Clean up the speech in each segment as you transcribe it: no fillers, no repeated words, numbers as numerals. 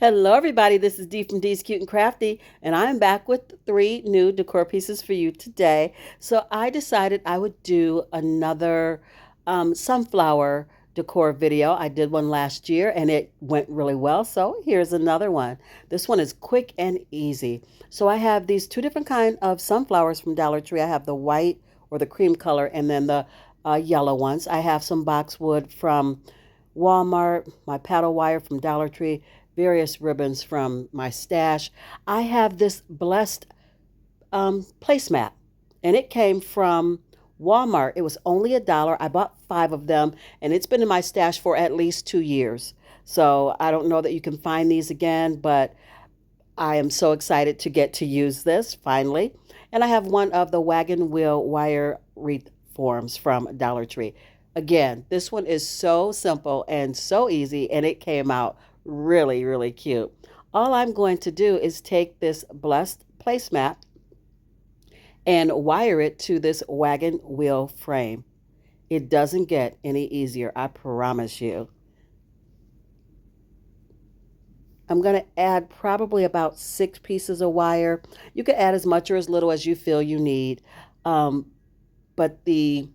Hello, everybody. This is Dee from Dee's Cute and Crafty, and I'm back with three new decor pieces for you today. So I decided I would do another sunflower decor video. I did one last year, and it went really well. So here's another one. This one is quick and easy. So I have these two different kind of sunflowers from Dollar Tree. I have the white or the cream color, and then the yellow ones. I have some boxwood from Walmart, my paddle wire from Dollar Tree, various ribbons from my stash. I have this blessed placemat, and it came from Walmart. It was only $1. I bought 5 of them, and it's been in my stash for at least 2 years. So I don't know that you can find these again, but I am so excited to get to use this finally. And I have one of the wagon wheel wire wreath forms from Dollar Tree. Again, this one is so simple and so easy, and it came out really, really cute. All I'm going to do is take this blessed placemat and wire it to this wagon wheel frame. It doesn't get any easier, I promise you. I'm going to add probably about 6 pieces of wire. You can add as much or as little as you feel you need. Um, but the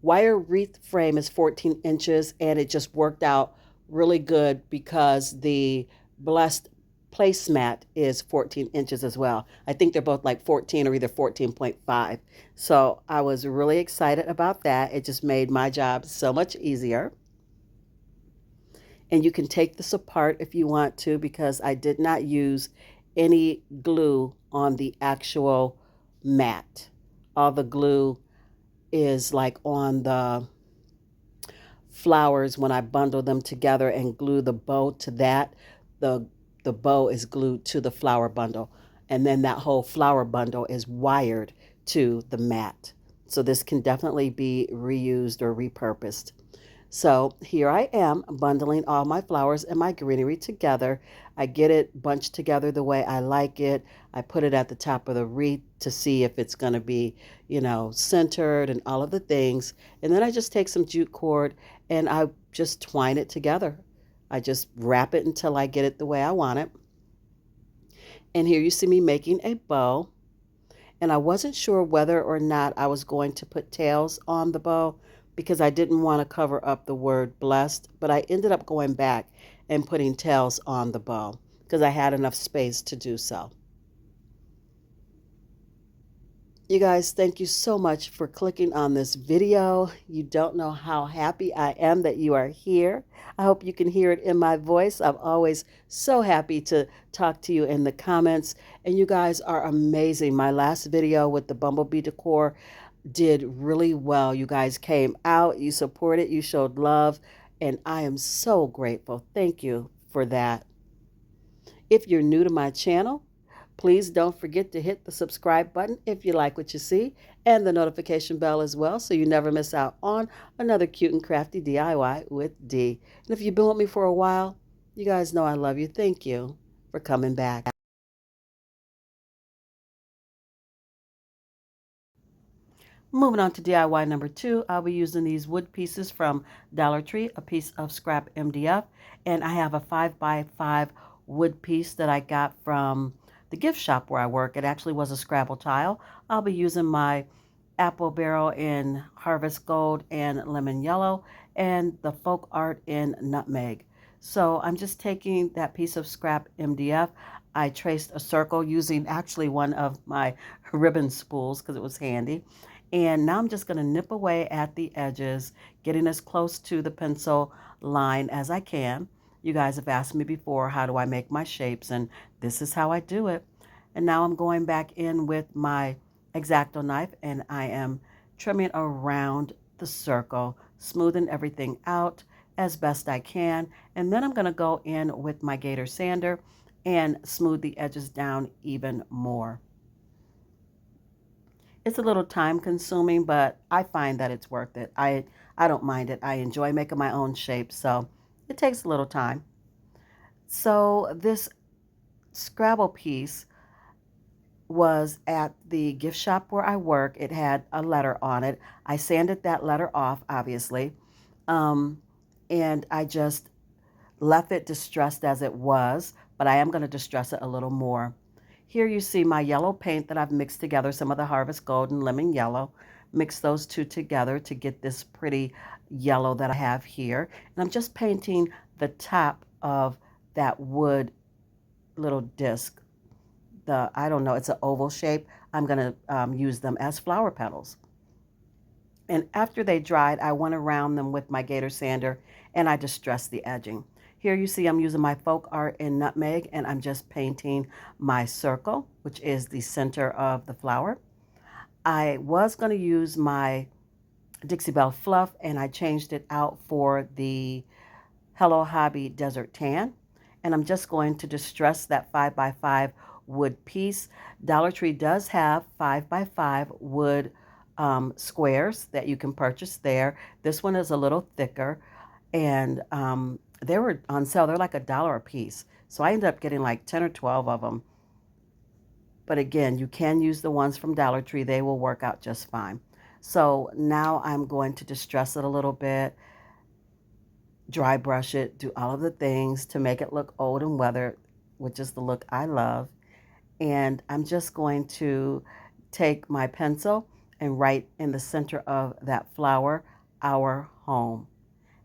wire wreath frame is 14 inches, and it just worked out really good because the blessed placemat is 14 inches as well. I think they're both like 14 or either 14.5. So I was really excited about that. It just made my job so much easier. And you can take this apart if you want to, because I did not use any glue on the actual mat. All the glue is like on the flowers when I bundle them together and glue the bow to that. The the bow is glued to the flower bundle, and then that whole flower bundle is wired to the mat. So this can definitely be reused or repurposed. So here I am bundling all my flowers and my greenery together. I get it bunched together the way I like it. I put it at the top of the wreath to see if it's going to be, centered and all of the things. And then I just take some jute cord and I just twine it together. I just wrap it until I get it the way I want it. And here you see me making a bow. And I wasn't sure whether or not I was going to put tails on the bow because I didn't want to cover up the word blessed, but I ended up going back and putting tails on the bow because I had enough space to do so. You guys, thank you so much for clicking on this video. You don't know how happy I am that you are here. I hope you can hear it in my voice. I'm always so happy to talk to you in the comments. And you guys are amazing. My last video with the bumblebee decor did really well. You guys came out, you supported, you showed love, and I am so grateful. Thank you for that. If you're new to my channel, please don't forget to hit the subscribe button if you like what you see, and the notification bell as well, so you never miss out on another cute and crafty DIY with D. And if you've been with me for a while, you guys know I love you. Thank you for coming back. Moving on to DIY number 2, I'll be using these wood pieces from Dollar Tree, a piece of scrap MDF, and I have a 5x5 wood piece that I got from the gift shop where I work. It actually was a Scrabble tile. I'll be using my apple barrel in Harvest Gold and Lemon Yellow, and the folk art in Nutmeg. So I'm just taking that piece of scrap MDF. I traced a circle using actually one of my ribbon spools because it was handy. And now I'm just going to nip away at the edges, getting as close to the pencil line as I can. You guys have asked me before, how do I make my shapes? And this is how I do it. And now I'm going back in with my X-Acto knife, and I am trimming around the circle, smoothing everything out as best I can. And then I'm going to go in with my Gator sander and smooth the edges down even more. It's a little time consuming, but I find that it's worth it. I don't mind it. I enjoy making my own shapes, so it takes a little time. So this Scrabble piece was at the gift shop where I work. It had a letter on it. I sanded that letter off, obviously, and I just left it distressed as it was, but I am going to distress it a little more. Here you see my yellow paint that I've mixed together, some of the Harvest Gold and Lemon Yellow. Mix those two together to get this pretty yellow that I have here. And I'm just painting the top of that wood little disc. I don't know, it's an oval shape. I'm going to use them as flower petals. And after they dried, I went around them with my Gator sander and I distressed the edging. Here you see I'm using my folk art in nutmeg and I'm just painting my circle, which is the center of the flower. I was going to use my Dixie Belle Fluff and I changed it out for the Hello Hobby Desert Tan. And I'm just going to distress that 5x5 wood piece. Dollar Tree does have 5x5 wood squares that you can purchase there. This one is a little thicker and they were on sale. They're like $1 a piece. So I ended up getting like 10 or 12 of them. But again, you can use the ones from Dollar Tree. They will work out just fine. So now I'm going to distress it a little bit, dry brush it, do all of the things to make it look old and weathered, which is the look I love. And I'm just going to take my pencil and write in the center of that flower, our home.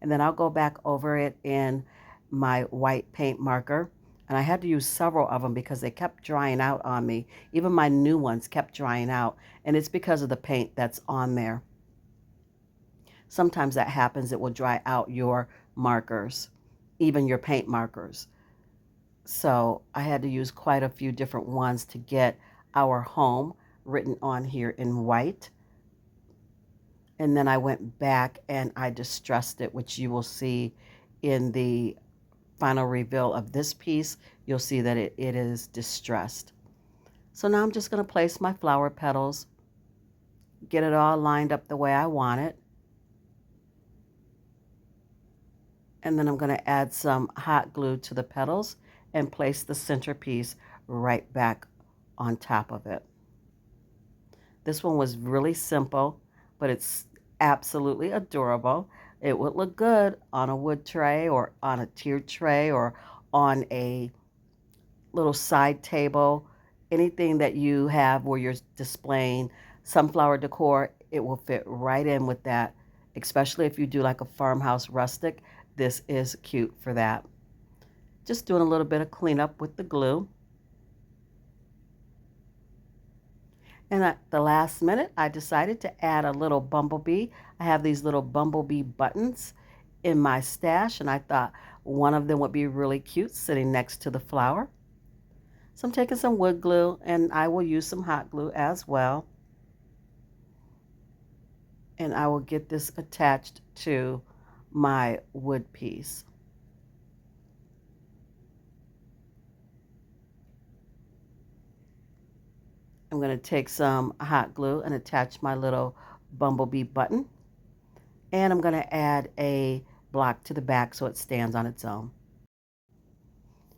And then I'll go back over it in my white paint marker. And I had to use several of them because they kept drying out on me. Even my new ones kept drying out. And it's because of the paint that's on there. Sometimes that happens. It will dry out your markers, even your paint markers. So I had to use quite a few different ones to get our home written on here in white. And then I went back and I distressed it, which you will see in the final reveal of this piece. You'll see that it is distressed. So now I'm just going to place my flower petals, get it all lined up the way I want it. And then I'm going to add some hot glue to the petals and place the centerpiece right back on top of it. This one was really simple, but it's absolutely adorable. It would look good on a wood tray or on a tiered tray or on a little side table. Anything that you have where you're displaying sunflower decor, it will fit right in with that, especially if you do like a farmhouse rustic. This is cute for that. Just doing a little bit of cleanup with the glue. And at the last minute, I decided to add a little bumblebee. I have these little bumblebee buttons in my stash, and I thought one of them would be really cute sitting next to the flower. So I'm taking some wood glue, and I will use some hot glue as well. And I will get this attached to my wood piece. I'm going to take some hot glue and attach my little bumblebee button. And I'm going to add a block to the back so it stands on its own.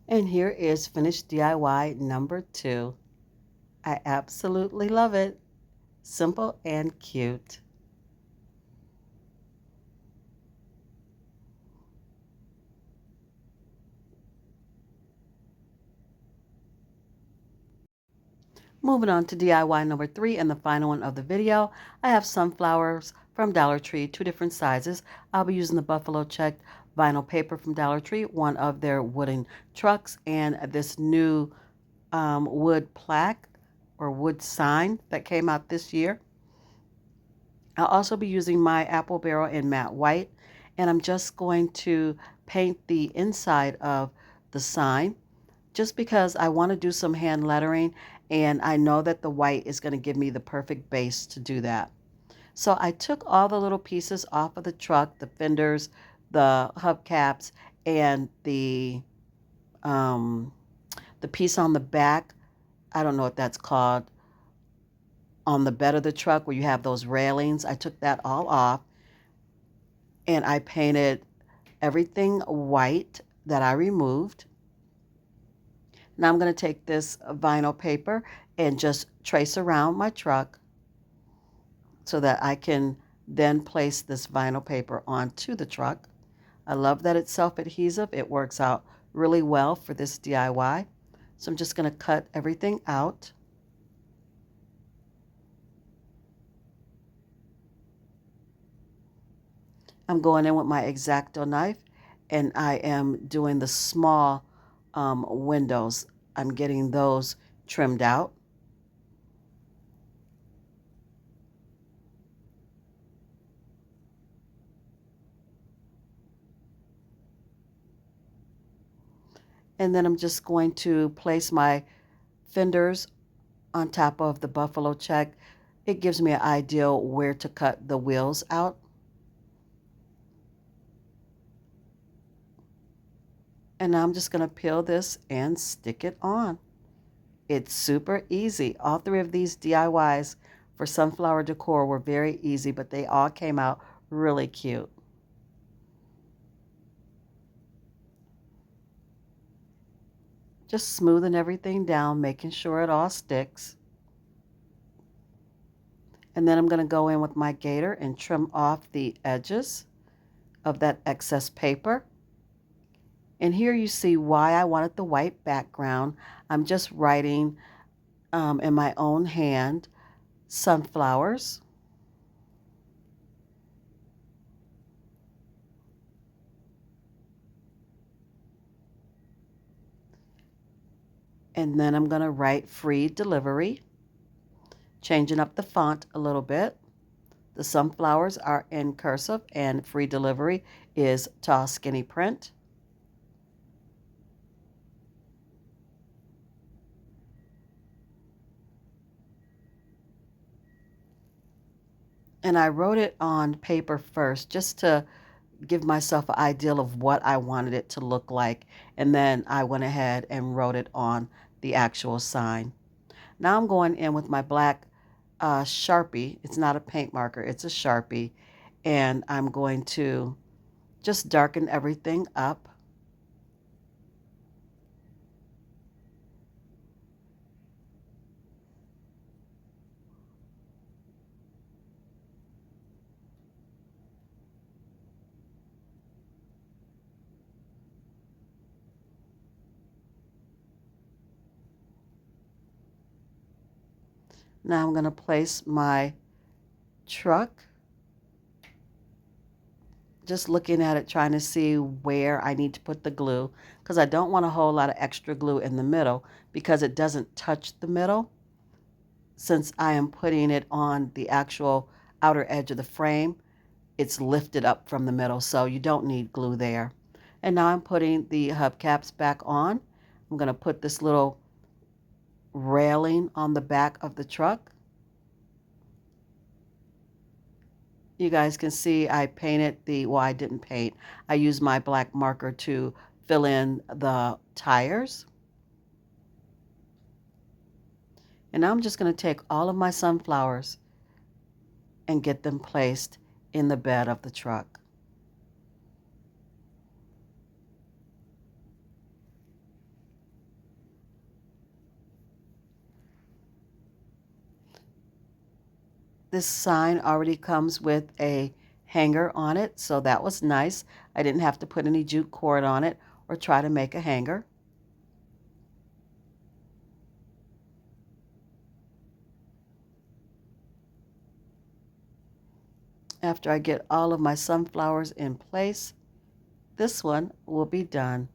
And here is finished DIY number 2. I absolutely love it. Simple and cute. Moving on to DIY number 3 and the final one of the video, I have sunflowers from Dollar Tree, 2 different sizes. I'll be using the buffalo checked vinyl paper from Dollar Tree, one of their wooden trucks, and this new wood plaque or wood sign that came out this year. I'll also be using my apple barrel in matte white, and I'm just going to paint the inside of the sign just because I want to do some hand lettering, and I know that the white is going to give me the perfect base to do that. So I took all the little pieces off of the truck, the fenders, the hubcaps, and the piece on the back. I don't know what that's called. On the bed of the truck where you have those railings, I took that all off, and I painted everything white that I removed. Now I'm going to take this vinyl paper and just trace around my truck so that I can then place this vinyl paper onto the truck. I love that it's self-adhesive. It works out really well for this DIY. So I'm just going to cut everything out. I'm going in with my X-Acto knife, and I am doing the small windows. I'm getting those trimmed out. And then I'm just going to place my fenders on top of the buffalo check. It gives me an idea where to cut the wheels out. And now I'm just going to peel this and stick it on. It's super easy. All three of these DIYs for sunflower decor were very easy, but they all came out really cute. Just smoothing everything down, making sure it all sticks. And then I'm going to go in with my gator and trim off the edges of that excess paper. And here you see why I wanted the white background. I'm just writing in my own hand, sunflowers. And then I'm going to write free delivery, changing up the font a little bit. The sunflowers are in cursive and free delivery is tall skinny print. And I wrote it on paper first just to give myself an idea of what I wanted it to look like. And then I went ahead and wrote it on the actual sign. Now I'm going in with my black Sharpie. It's not a paint marker, it's a Sharpie. And I'm going to just darken everything up. Now I'm going to place my truck, just looking at it, trying to see where I need to put the glue, because I don't want a whole lot of extra glue in the middle because it doesn't touch the middle since I am putting it on the actual outer edge of the frame. It's lifted up from the middle, so you don't need glue there. And now I'm putting the hubcaps back on. I'm going to put this little railing on the back of the truck. You guys can see I painted well, I didn't paint. I used my black marker to fill in the tires. And now I'm just going to take all of my sunflowers and get them placed in the bed of the truck. This sign already comes with a hanger on it, so that was nice. I didn't have to put any jute cord on it or try to make a hanger. After I get all of my sunflowers in place, this one will be done.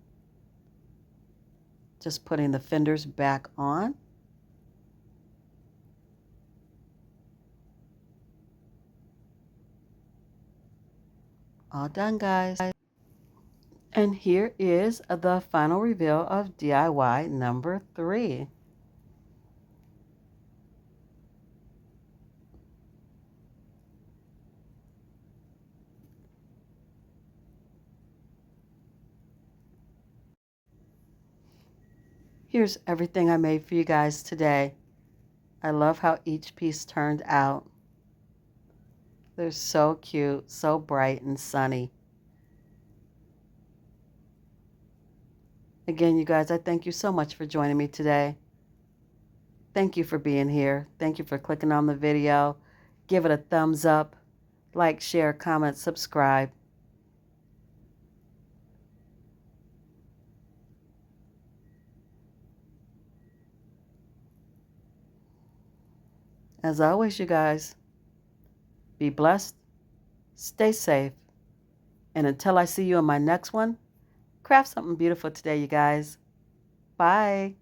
Just putting the fenders back on. All done, guys. And here is the final reveal of DIY number 3. Here's everything I made for you guys today. I love how each piece turned out. They're so cute, so bright and sunny. Again, you guys, I thank you so much for joining me today. Thank you for being here. Thank you for clicking on the video. Give it a thumbs up. Like, share, comment, subscribe. As always, you guys, be blessed, stay safe, and until I see you in my next one, craft something beautiful today, you guys. Bye.